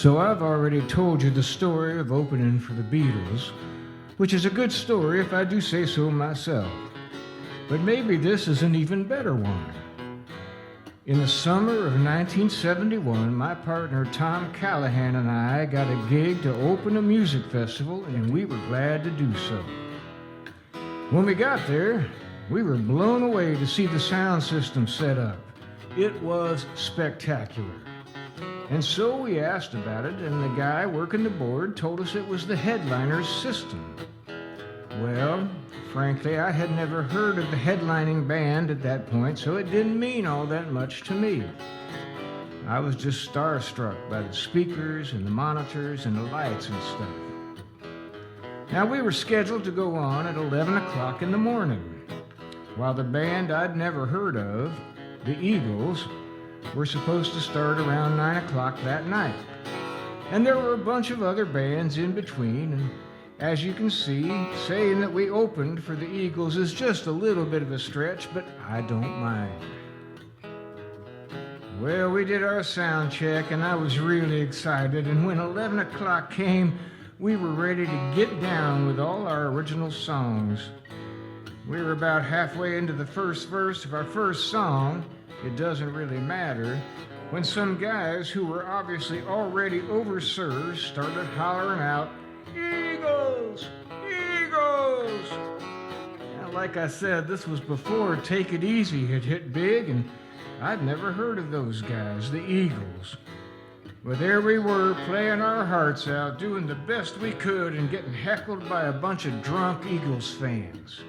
So I've already told you the story of opening for the Beatles, which is a good story if I do say so myself. But maybe this is an even better one. In the summer of 1971, my partner Tom Callahan and I got a gig to open a music festival, and we were glad to do so. When we got there, we were blown away to see the sound system set up. It was spectacular. And so we asked about it, and the guy working the board told us it was the headliner's system. Well, frankly, I had never heard of the headlining band at that point, so it didn't mean all that much to me. I was just starstruck by the speakers and the monitors and the lights and stuff. Now, we were scheduled to go on at 11 o'clock in the morning, while the band I'd never heard of, the Eagles, were supposed to start around 9 o'clock that night. And there were a bunch of other bands in between, and as you can see, saying that we opened for the Eagles is just a little bit of a stretch, but I don't mind. Well, we did our sound check, and I was really excited, and when 11 o'clock came, we were ready to get down with all our original songs. We were about halfway into the first verse of our first song, It Doesn't Really Matter, when some guys who were obviously already overserved started hollering out, "Eagles! Eagles!" Now, like I said, this was before Take It Easy had hit big, and I'd never heard of those guys, the Eagles. But there we were, playing our hearts out, doing the best we could, and getting heckled by a bunch of drunk Eagles fans.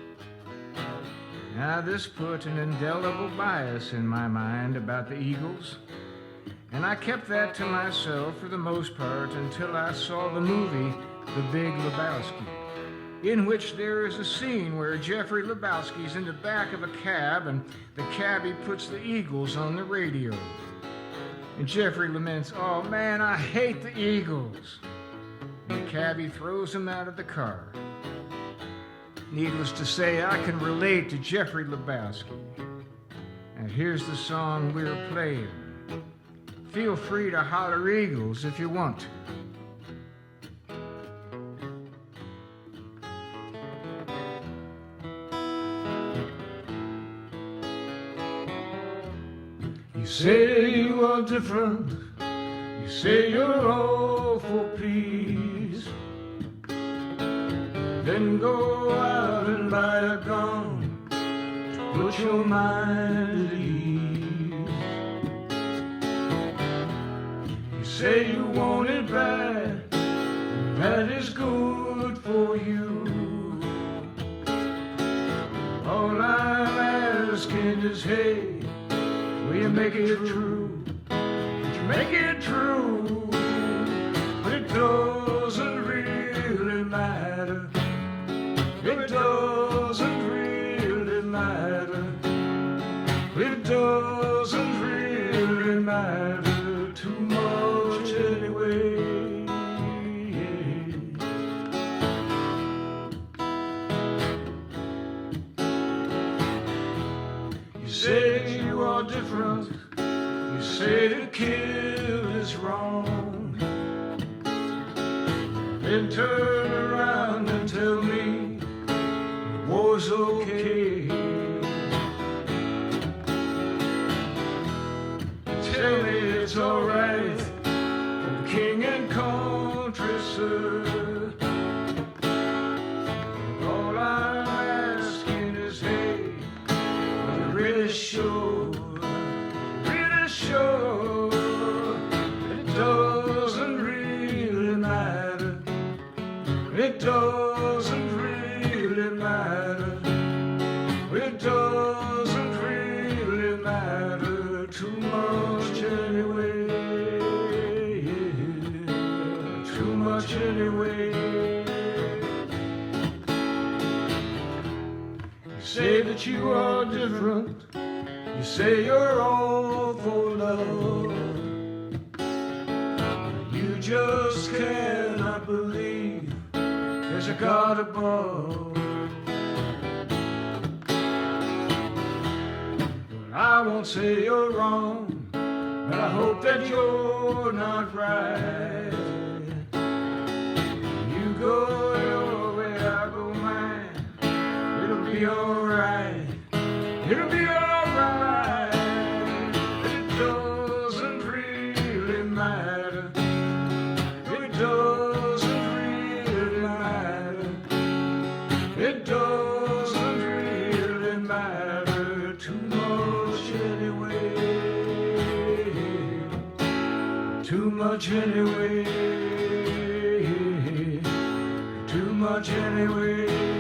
Now, this put an indelible bias in my mind about the Eagles, and I kept that to myself for the most part until I saw the movie The Big Lebowski, in which there is a scene where Jeffrey Lebowski's in the back of a cab and the cabbie puts the Eagles on the radio. And Jeffrey laments, "Oh man, I hate the Eagles." And the cabbie throws him out of the car. Needless to say, I can relate to Jeffrey Lebowski. And here's the song we're playing. Feel free to holler Eagles if you want to. You say you are different, you say you're all for peace, then go out and buy a gun to put your mind at ease. You say you want it bad, and that is good for you. All I'm asking is, hey, will you make it true? Would you make it true? But it doesn't really matter. It doesn't really matter. It doesn't really matter too much anyway. You say you are different. You say to kill is wrong. Then turn around and tell me war's okay. Tell me it's alright for king and country, sir. All I'm asking is, hey, are you really sure? Really sure? It doesn't really matter. It doesn't really matter. It doesn't really matter too much anyway. Too much anyway. You say that you are different. You say you're all for love. You just cannot believe there's a God above. I won't say you're wrong, but I hope that you're not right. You go your way, I go mine. It'll be alright. It'll be alright. It doesn't really matter. It doesn't really matter. It doesn't really matter too much anyway. Too much anyway. Too much anyway.